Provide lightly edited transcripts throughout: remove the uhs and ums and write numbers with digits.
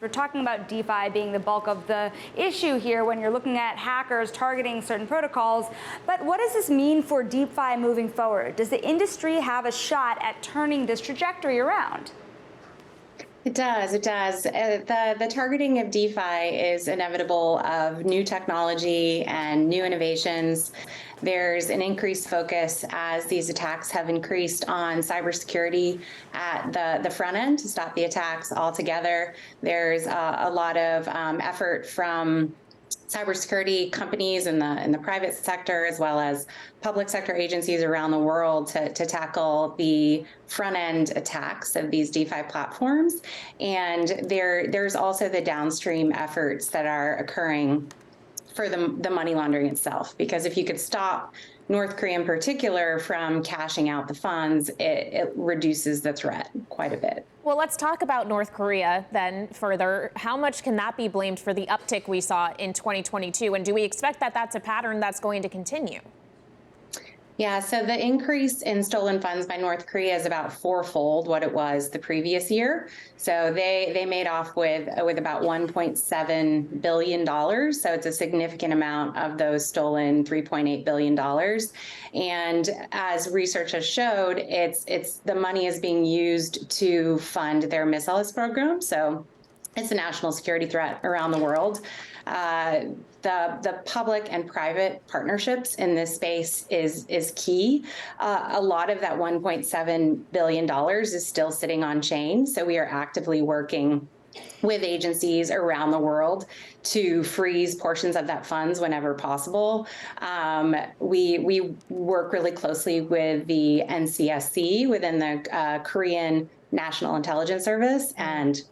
We're talking about DeFi being the bulk of the issue here when you're looking at hackers targeting certain protocols. But what does this mean for DeFi moving forward? Does the industry have a shot at turning this trajectory around? It does. It does. The targeting of DeFi is inevitable of new technology and new innovations. There's an increased focus as these attacks have increased on cybersecurity at the front end to stop the attacks altogether. There's a lot of effort from cybersecurity companies in the private sector, as well as public sector agencies around the world, to tackle the front end attacks of these DeFi platforms. And there's also the downstream efforts that are occurring for the money laundering itself, because if you could stop North Korea in particular from cashing out the funds, it reduces the threat quite a bit. Well, let's talk about North Korea then further. How much can that be blamed for the uptick we saw in 2022? And do we expect that that's a pattern that's going to continue? Yeah, so the increase in stolen funds by North Korea is about fourfold what it was the previous year. So they made off with about $1.7 billion. So it's a significant amount of those stolen $3.8 billion. And as research has showed, it's the money is being used to fund their missiles program. So it's a national security threat around the world. The public and private partnerships in this space is key. A lot of that $1.7 billion is still sitting on chain. So we are actively working with agencies around the world to freeze portions of that funds whenever possible. We work really closely with the NCSC within the Korean National Intelligence Service, and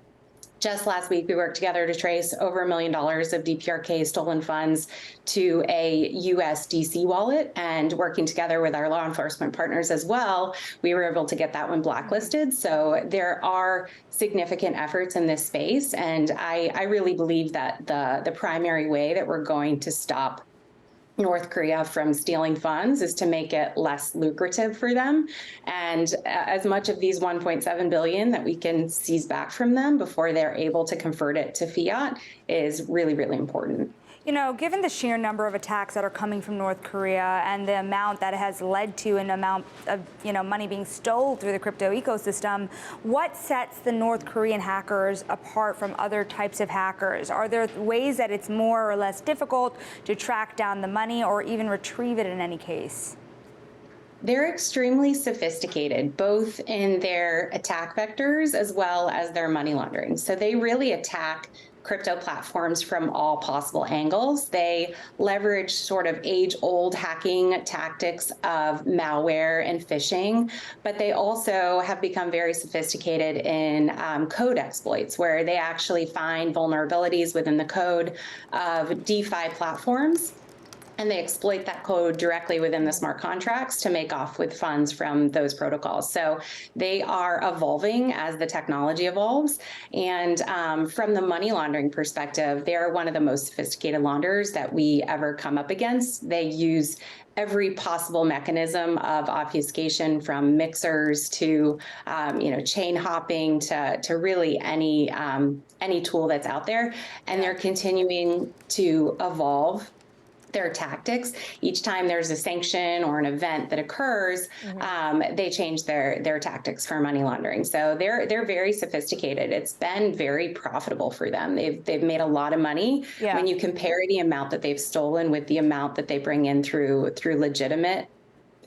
just last week, we worked together to trace over $1 million of DPRK stolen funds to a US DC wallet, and working together with our law enforcement partners as well, we were able to get that one blacklisted. So there are significant efforts in this space, and I really believe that the primary way that we're going to stop North Korea from stealing funds is to make it less lucrative for them. And as much of these 1.7 billion that we can seize back from them before they're able to convert it to fiat is really, really important. You know, given the sheer number of attacks that are coming from North Korea and the amount that it has led to, an amount of money being stolen through the crypto ecosystem, what sets the North Korean hackers apart from other types of hackers? Are there ways that it's more or less difficult to track down the money or even retrieve it in any case? They're extremely sophisticated, both in their attack vectors as well as their money laundering. So they really attack crypto platforms from all possible angles. They leverage sort of age-old hacking tactics of malware and phishing, but they also have become very sophisticated in code exploits, where they actually find vulnerabilities within the code of DeFi platforms, and they exploit that code directly within the smart contracts to make off with funds from those protocols. So they are evolving as the technology evolves. And from the money laundering perspective, they're one of the most sophisticated launderers that we ever come up against. They use every possible mechanism of obfuscation, from mixers to chain hopping to really any tool that's out there. And they're continuing to evolve their tactics. Each time there's a sanction or an event that occurs, they change their tactics for money laundering. So they're very sophisticated. It's been very profitable for them. They've made a lot of money. When you compare the amount that they've stolen with the amount that they bring in through legitimate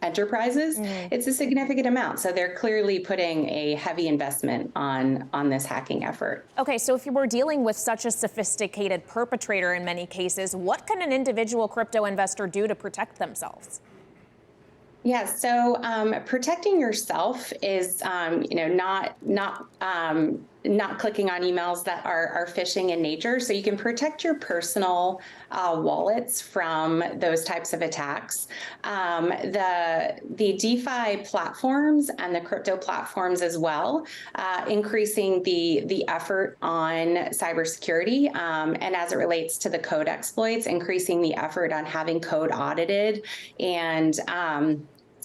enterprises, it's a significant amount. So they're clearly putting a heavy investment on this hacking effort. Okay, so if you were dealing with such a sophisticated perpetrator in many cases, what can an individual crypto investor do to protect themselves? Yeah, so protecting yourself is, not clicking on emails that are phishing in nature. So you can protect your personal wallets from those types of attacks. The DeFi platforms and the crypto platforms as well, increasing the effort on cybersecurity, and as it relates to the code exploits, increasing the effort on having code audited and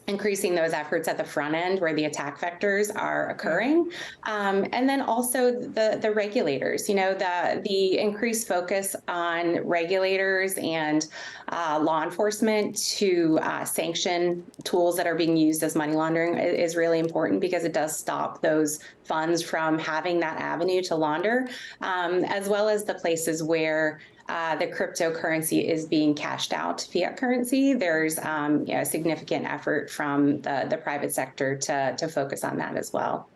increasing those efforts at the front end where the attack vectors are occurring. And then also the regulators, the increased focus on regulators and law enforcement to sanction tools that are being used as money laundering is really important, because it does stop those funds from having that avenue to launder, as well as the places where the cryptocurrency is being cashed out to fiat currency. There's a significant effort from the private sector to focus on that as well.